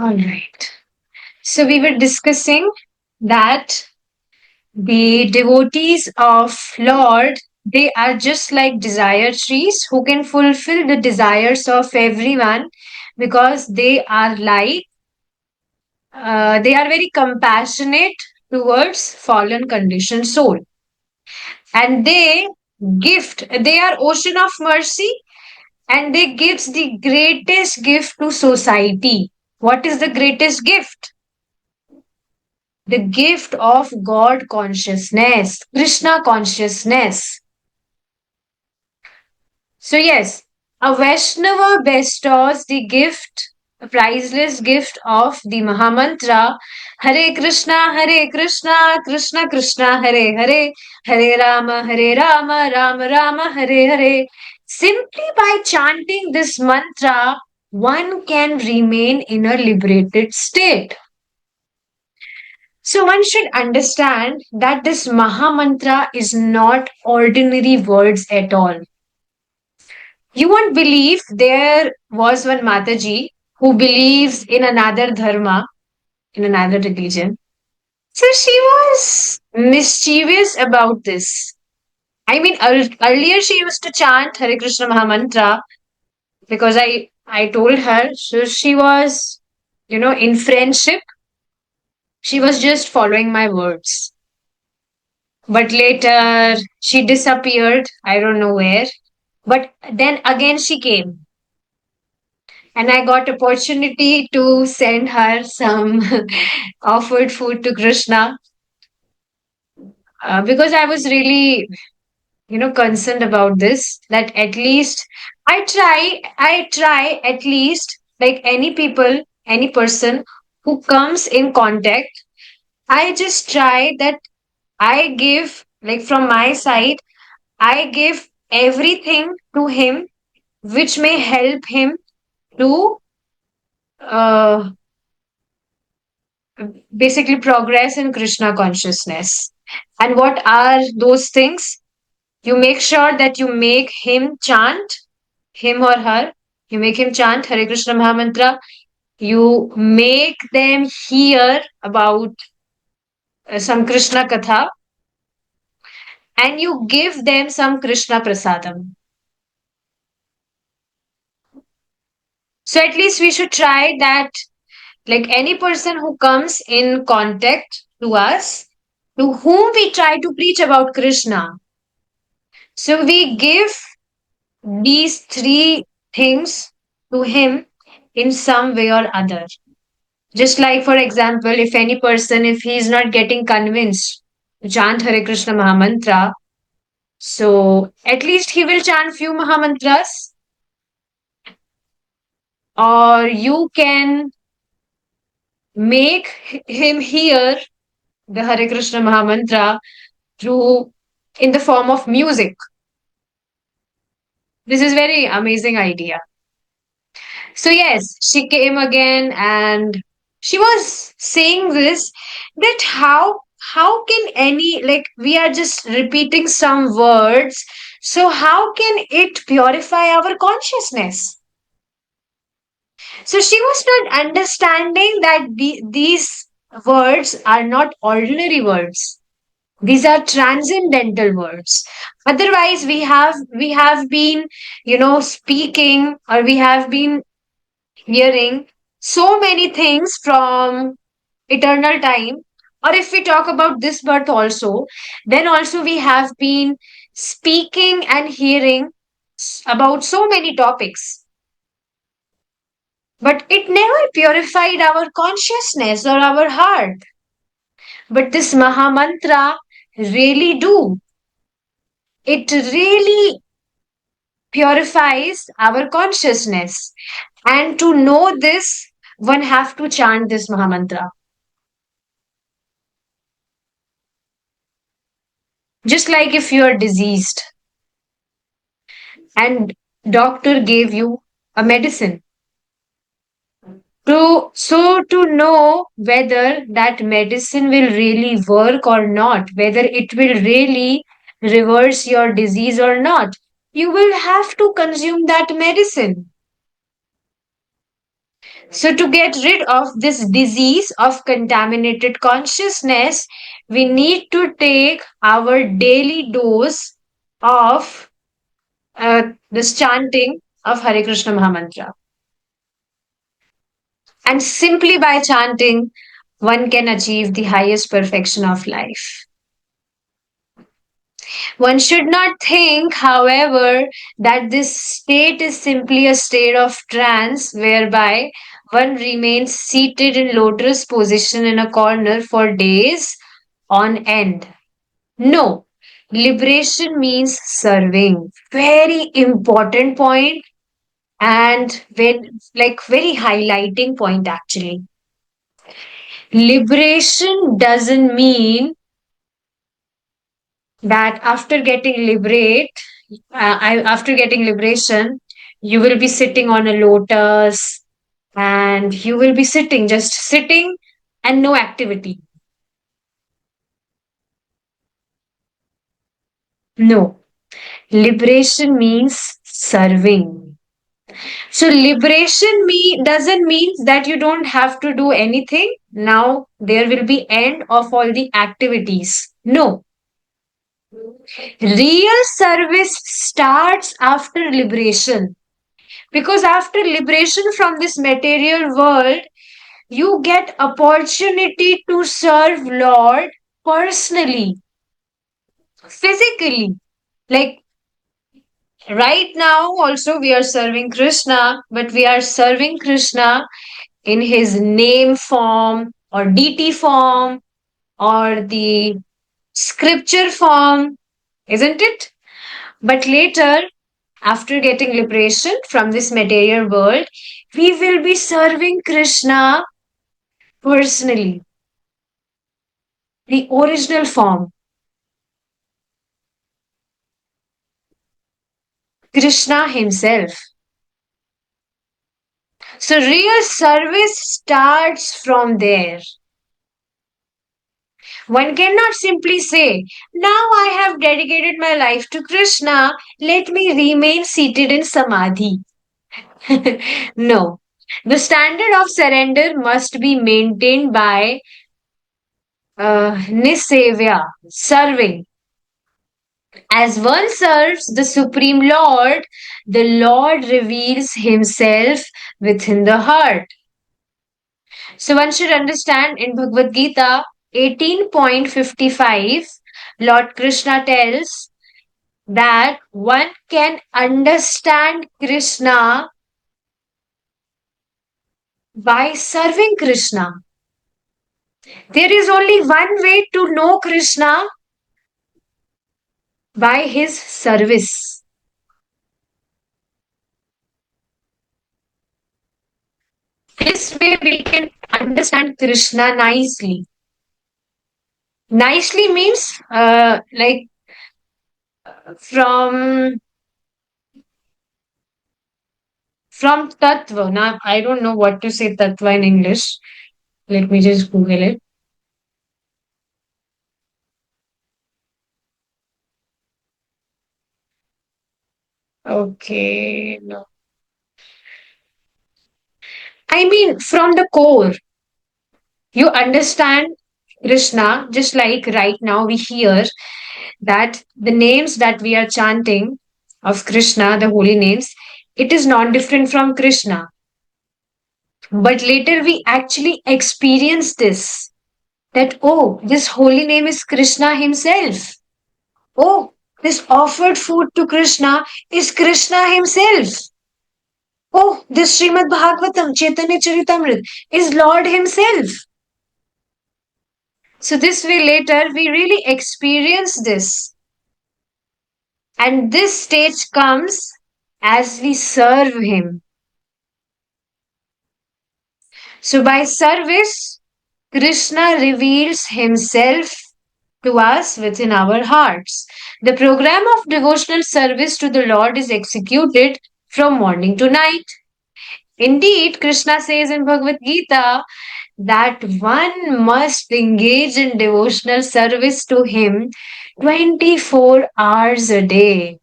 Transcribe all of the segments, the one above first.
All right. So we were discussing that the devotees of Lord, they are just like desire trees who can fulfill the desires of everyone because they are very compassionate towards fallen conditioned soul. And they are ocean of mercy, and they gives the greatest gift to society. What is the greatest gift? The gift of God consciousness, Krishna consciousness. So, yes, a Vaishnava bestows the gift, a priceless gift of the Mahamantra Hare Krishna, Hare Krishna, Krishna Krishna, Hare Hare, Hare Rama, Rama Rama, Hare Hare. Simply by chanting this mantra, one can remain in a liberated state. So one should understand that this Maha Mantra is not ordinary words at all. You won't believe there was one Mataji who believes in another dharma, in another religion. So she was mischievous about this. I mean, earlier she used to chant Hare Krishna Maha Mantra because I told her. So she was, in friendship, she was just following my words. But later she disappeared. I don't know where. But then again she came, and I got opportunity to send her some offered food to Krishna, because I was really, concerned about this. That at least I try at least, like any person who comes in contact, I just try that I give, like from my side, I give everything to him which may help him to uh, basically progress in Krishna consciousness. And what are those things? You make sure that you make him chant, him or her, you make him chant Hare Krishna Mahamantra. You make them hear about some Krishna Katha, and you give them some Krishna Prasadam. So at least we should try that, like any person who comes in contact to us, to whom we try to preach about Krishna. So we give these three things to him in some way or other. Just like, for example, if any person, if he is not getting convinced to chant Hare Krishna Mahamantra, so at least he will chant few Mahamantras, or you can make him hear the Hare Krishna Mahamantra through in the form of music. This is very amazing idea. So yes, she came again and she was saying this, that how can any, like we are just repeating some words, so how can it purify our consciousness? So she was not understanding that these words are not ordinary words. These are transcendental words. Otherwise we have been, speaking, or we have been hearing so many things from eternal time. Or if we talk about this birth also, then also we have been speaking and hearing about so many topics, but it never purified our consciousness or our heart. But this Mahamantra really do. It really purifies our consciousness. And to know this, one have to chant this Mahamantra. Just like if you are diseased and doctor gave you a medicine, to know whether that medicine will really work or not, whether it will really reverse your disease or not, you will have to consume that medicine. So, to get rid of this disease of contaminated consciousness, we need to take our daily dose of this chanting of Hare Krishna Mahamantra. And simply by chanting, one can achieve the highest perfection of life. One should not think, however, that this state is simply a state of trance whereby one remains seated in lotus position in a corner for days on end. No, liberation means serving. Very important point and very highlighting point actually. Liberation doesn't mean that after getting liberation, you will be sitting on a lotus and you will be sitting, just sitting and no activity. No, liberation means serving. So liberation doesn't mean that you don't have to do anything. Now there will be end of all the activities. No, real service starts after liberation. Because after liberation from this material world, you get opportunity to serve Lord personally, physically. Like right now, also we are serving Krishna, but we are serving Krishna in his name form or deity form or the scripture form, isn't it? But later, after getting liberation from this material world, we will be serving Krishna personally, the original form, Krishna himself. So, real service starts from there. One cannot simply say, now I have dedicated my life to Krishna, let me remain seated in samadhi. No. The standard of surrender must be maintained by nisevya, serving. As one serves the Supreme Lord, the Lord reveals himself within the heart. So one should understand in Bhagavad Gita 18.55, Lord Krishna tells that one can understand Krishna by serving Krishna. There is only one way to know Krishna, by his service. This way we can understand Krishna nicely. Nicely means from tattva. Now I don't know what to say tattva in English. Let me just Google it. Okay. No. I mean from the core. You understand Krishna just like right now we hear that the names that we are chanting of Krishna, the holy names, it is not different from Krishna. But later we actually experience this, that, oh, this holy name is Krishna himself. Oh, this offered food to Krishna is Krishna himself. Oh, this Srimad Bhagavatam, Chaitanya Charitamrita is Lord himself. So this way later we really experience this. And this stage comes as we serve him. So by service, Krishna reveals himself to us within our hearts. The program of devotional service to the Lord is executed from morning to night. Indeed, Krishna says in Bhagavad Gita that one must engage in devotional service to him 24 hours a day.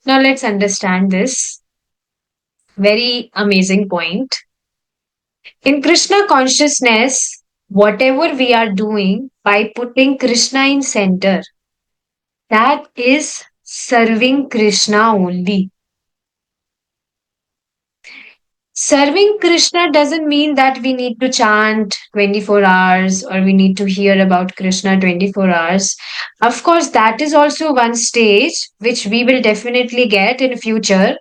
Now let's understand this. Very amazing point. In Krishna consciousness, whatever we are doing by putting Krishna in center, that is serving Krishna only. Serving Krishna doesn't mean that we need to chant 24 hours or we need to hear about Krishna 24 hours. Of course, that is also one stage which we will definitely get in future.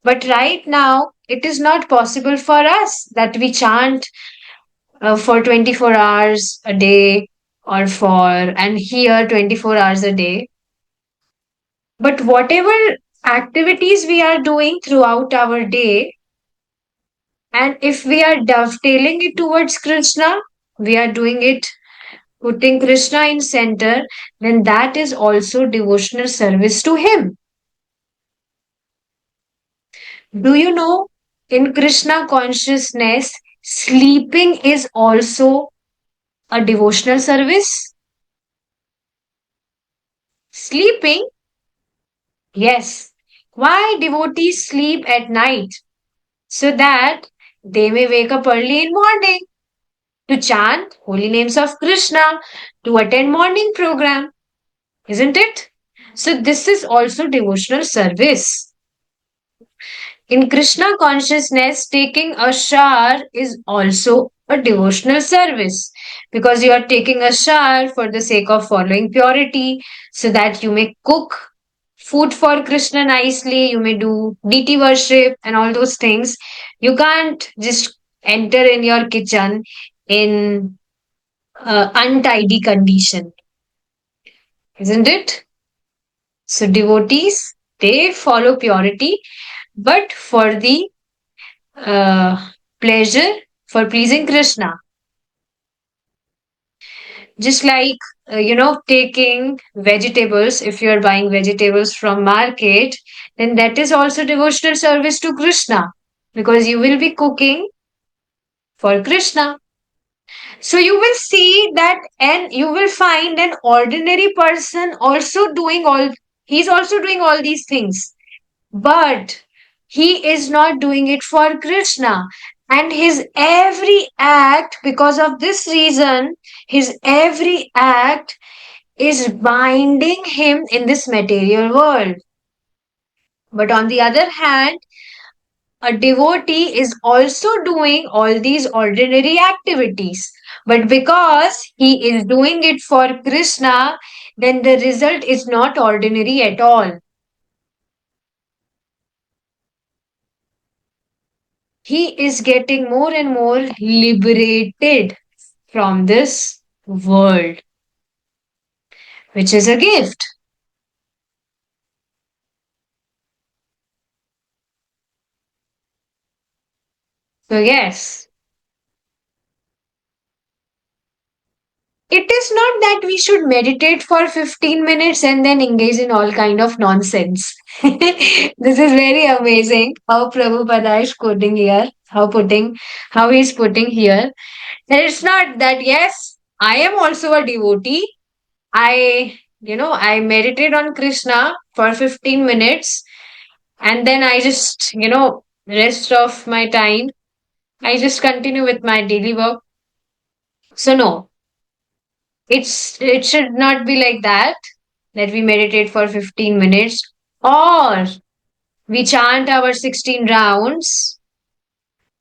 But right now, it is not possible for us that we chant for 24 hours a day or for and hear 24 hours a day. But whatever activities we are doing throughout our day, and if we are dovetailing it towards Krishna, we are doing it putting Krishna in center, then that is also devotional service to him. Do you know in Krishna consciousness, sleeping is also a devotional service? Sleeping? Yes. Why devotees sleep at night? So that they may wake up early in morning to chant holy names of Krishna, to attend morning program, isn't it? So this is also devotional service. In Krishna consciousness, taking a shower is also a devotional service because you are taking a shower for the sake of following purity so that you may cook food for Krishna nicely, you may do deity worship and all those things. You can't just enter in your kitchen in untidy condition, isn't it? So devotees, they follow purity, but for the uh, pleasure, for pleasing Krishna. Just like taking vegetables. If you are buying vegetables from market, then that is also devotional service to Krishna because you will be cooking for Krishna. So you will see that, and you will find an ordinary person also doing all. He's also doing all these things, but he is not doing it for Krishna. And his every act, because of this reason, his every act is binding him in this material world. But on the other hand, a devotee is also doing all these ordinary activities. But because he is doing it for Krishna, then the result is not ordinary at all. He is getting more and more liberated from this world, which is a gift. So, yes, it is not that we should meditate for 15 minutes and then engage in all kind of nonsense. This is very amazing how Prabhupada is quoting here, how he's putting here. That it's not that, yes, I am also a devotee. I meditate on Krishna for 15 minutes and then I just, rest of my time, I just continue with my daily work. So no, it should not be like that we meditate for 15 minutes or we chant our 16 rounds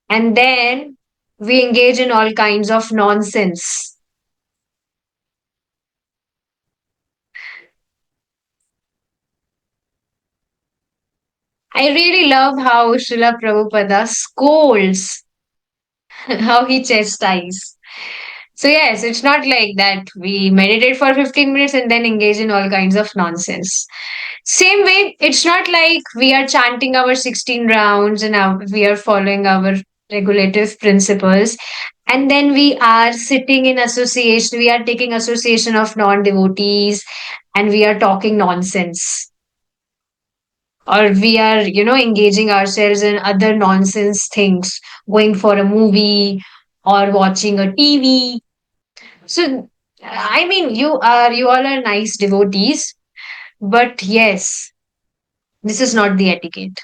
and then we engage in all kinds of nonsense. I really love how Srila Prabhupada scolds, how he chastises. So, yes, it's not like that we meditate for 15 minutes and then engage in all kinds of nonsense. Same way, it's not like we are chanting our 16 rounds and we are following our regulative principles. And then we are sitting in association, we are taking association of non devotees and we are talking nonsense. Or we are, engaging ourselves in other nonsense things, going for a movie or watching a TV. So, I mean, you all are nice devotees, but yes, this is not the etiquette.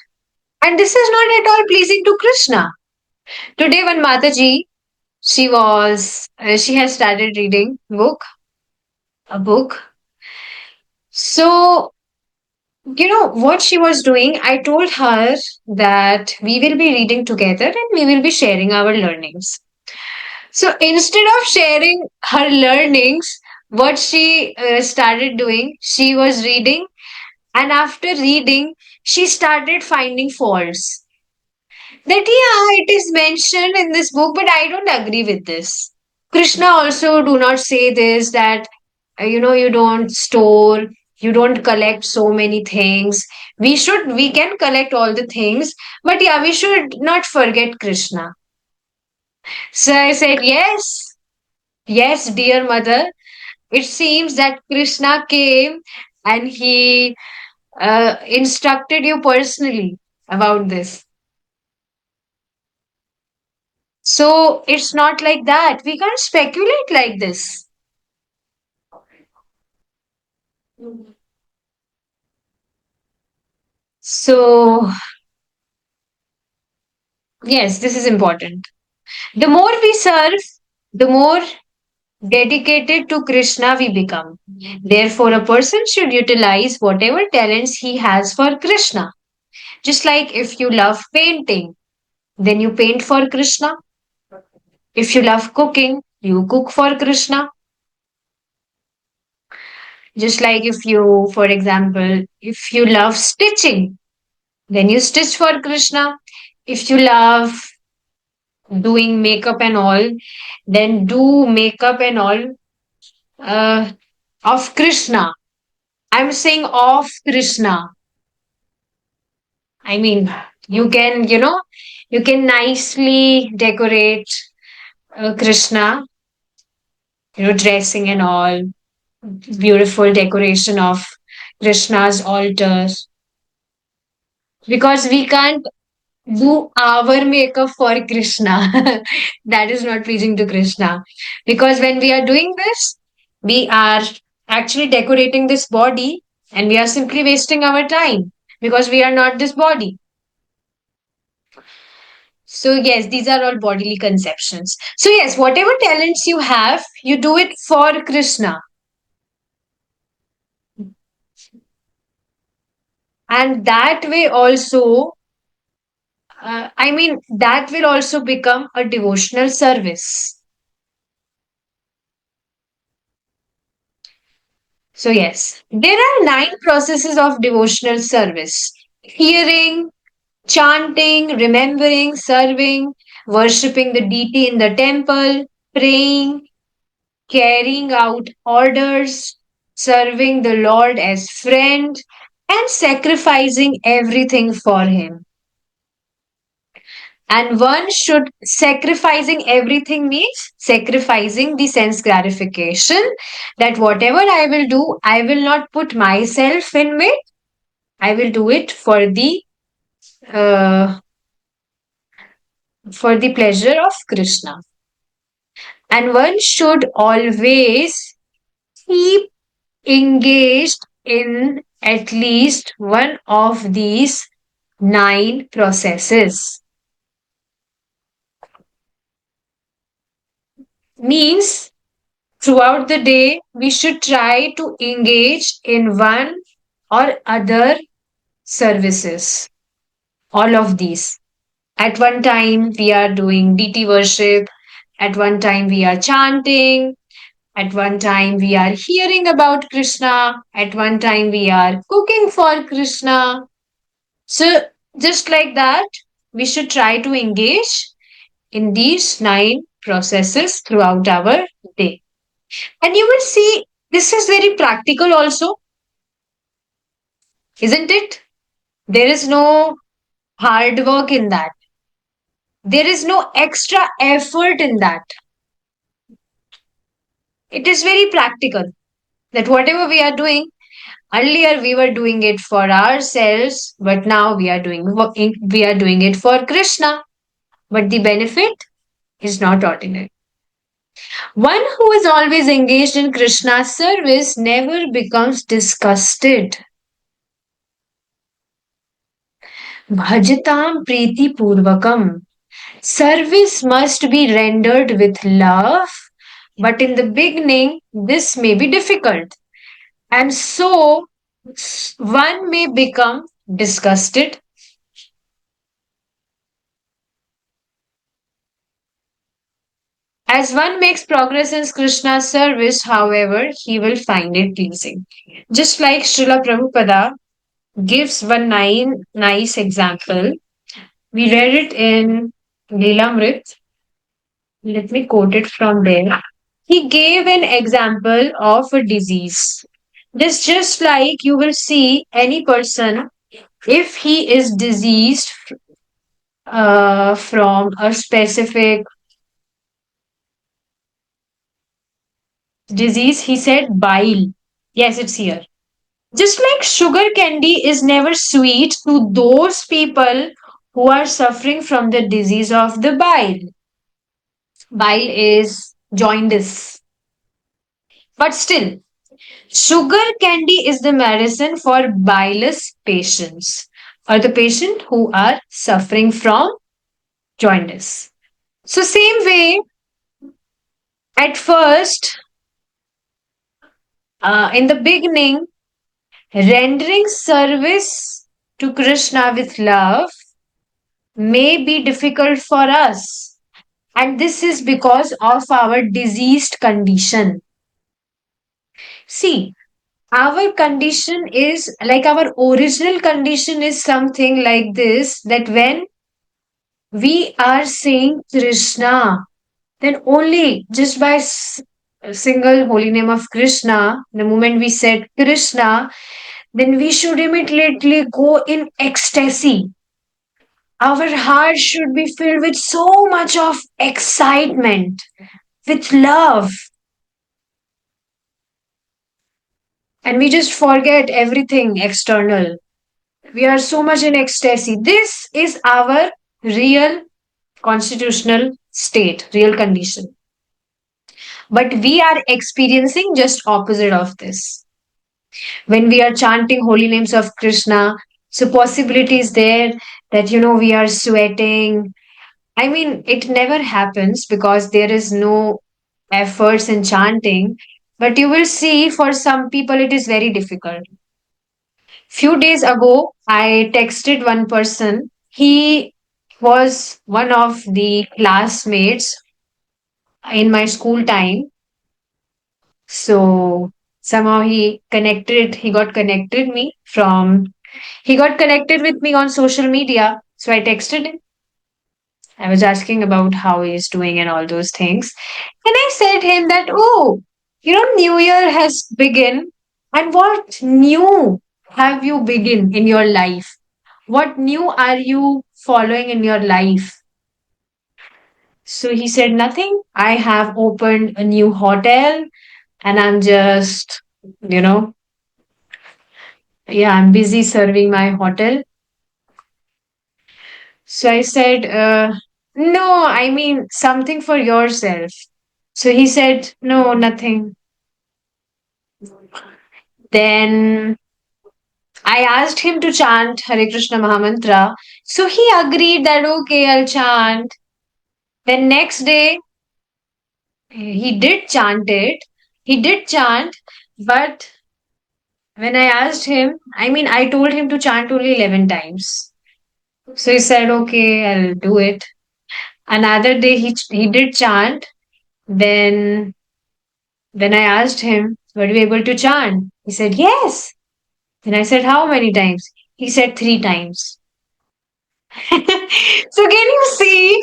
And this is not at all pleasing to Krishna. Today, when Mataji, she has started reading a book. So, what she was doing, I told her that we will be reading together and we will be sharing our learnings. So instead of sharing her learnings, what she started doing, she was reading, and after reading, she started finding faults. That, yeah, it is mentioned in this book, but I don't agree with this. Krishna also do not say this, that you don't store, you don't collect so many things. We can collect all the things, but yeah, we should not forget Krishna. So I said, yes, dear mother. It seems that Krishna came and he instructed you personally about this. So it's not like that. We can't speculate like this. So, yes, this is important. The more we serve, the more dedicated to Krishna we become. Therefore, a person should utilize whatever talents he has for Krishna. Just like if you love painting, then you paint for Krishna. If you love cooking, you cook for Krishna. Just like if you, for example, if you love stitching, then you stitch for Krishna. If you love doing makeup and all, then do makeup and all uh, of Krishna. I'm saying of Krishna. I mean, you can nicely decorate Krishna, dressing and all, beautiful decoration of Krishna's altar, because we can't do our makeup for Krishna. That is not pleasing to Krishna. Because when we are doing this, we are actually decorating this body and we are simply wasting our time because we are not this body. So, yes, these are all bodily conceptions. So, yes, whatever talents you have, you do it for Krishna. And that way also, that will also become a devotional service. So, yes, there are 9 processes of devotional service: hearing, chanting, remembering, serving, worshipping the deity in the temple, praying, carrying out orders, serving the Lord as friend, and sacrificing everything for Him. And one should, sacrificing everything means sacrificing the sense gratification, that whatever I will do, I will not put myself in it. I will do it uh, for the pleasure of Krishna. And one should always keep engaged in at least one of these 9 processes. Means throughout the day, we should try to engage in one or other services. All of these. At one time, we are doing deity worship. At one time, we are chanting. At one time, we are hearing about Krishna. At one time, we are cooking for Krishna. So, just like that, we should try to engage in these 9 processes throughout our day. And you will see this is very practical also, isn't it? There is no hard work in that. There is no extra effort in that. It is very practical that whatever we are doing, earlier we were doing it for ourselves, but now we are doing it for Krishna. But the benefit is not ordinary. One who is always engaged in Krishna's service never becomes disgusted. Bhajatam Priti Purvakam. Service must be rendered with love, but in the beginning, this may be difficult. And so, one may become disgusted. As one makes progress in Krishna's service, however, he will find it pleasing. Just like Srila Prabhupada gives one nice example. We read it in Leelamrit. Let me quote it from there. He gave an example of a disease. This just like you will see any person, if he is diseased from a specific disease, he said bile. Yes, it's here. Just like sugar candy is never sweet to those people who are suffering from the disease of the bile. Bile is jaundice. But still, sugar candy is the medicine for bilious patients or the patient who are suffering from jaundice. So, same way, at first, in the beginning, rendering service to Krishna with love may be difficult for us. And this is because of our diseased condition. See, our condition is like our original condition is something like this, that when we are saying Krishna, then only just by a single holy name of Krishna, the moment we said Krishna, then we should immediately go in ecstasy. Our heart should be filled with so much of excitement, with love, and we just forget everything external. We are so much in ecstasy. This is our real constitutional state, real condition. But we are experiencing just opposite of this. When we are chanting holy names of Krishna, so possibility is there that we are sweating. I mean, it never happens because there is no efforts in chanting. But you will see for some people it is very difficult. Few days ago, I texted one person. He was one of the classmates in my school time. So somehow he got connected me from, he got connected with me on social media. So I texted him. I was asking about how he's doing and all those things. And I said him that, oh, New Year has begun. And what new have you begin in your life? What new are you following in your life? So he said, nothing. I have opened a new hotel and I'm just, you know, yeah, I'm busy serving my hotel. So I said, no, I mean something for yourself. So he said, no, nothing. Then I asked him to chant Hare Krishna Mahamantra. So he agreed that, okay, I'll chant. Then next day, he did chant it. He did chant, but when I asked him, I mean, I told him to chant only 11 times. So he said, okay, I'll do it. Another day, he did chant. Then when I asked him, were you able to chant? He said, yes. Then I said, how many times? He said, 3 times. So can you see,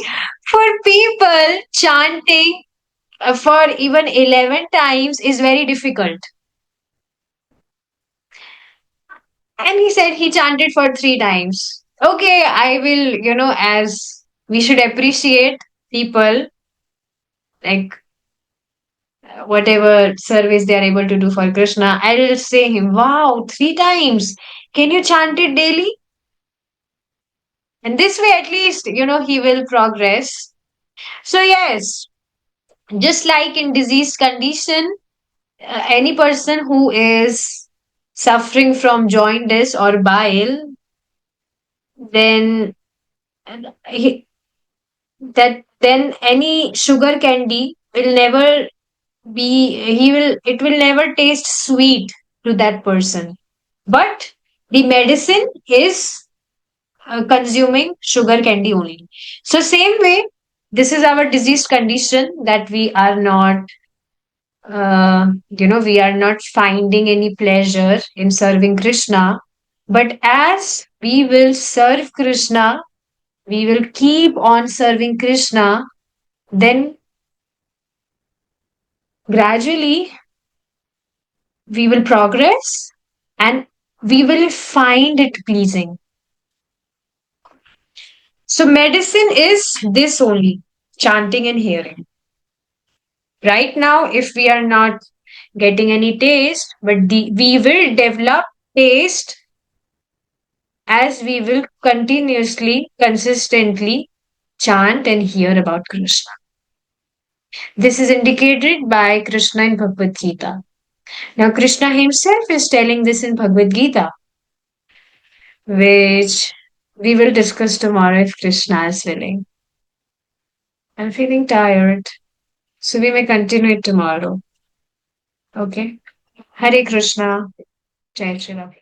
for people, chanting for even 11 times is very difficult. And he said he chanted for 3 times. Okay, I will, as we should appreciate people, like whatever service they are able to do for Krishna, I will say him, wow, 3 times. Can you chant it daily? And this way, at least, he will progress. So, yes, just like in disease condition, any person who is suffering from jaundice or bile, then he, then any sugar candy will never be he will it will never taste sweet to that person. But the medicine is consuming sugar candy only. So same way, this is our diseased condition that we are not we are not finding any pleasure in serving Krishna. But as we will serve Krishna, we will keep on serving Krishna, then gradually we will progress and we will find it pleasing. So, medicine is this only, chanting and hearing. Right now, if we are not getting any taste, but we will develop taste as we will continuously, consistently chant and hear about Krishna. This is indicated by Krishna in Bhagavad Gita. Now, Krishna himself is telling this in Bhagavad Gita, which we will discuss tomorrow if Krishna is willing. I'm feeling tired, so we may continue it tomorrow. Okay? Hare Krishna. Jai Shri Ram.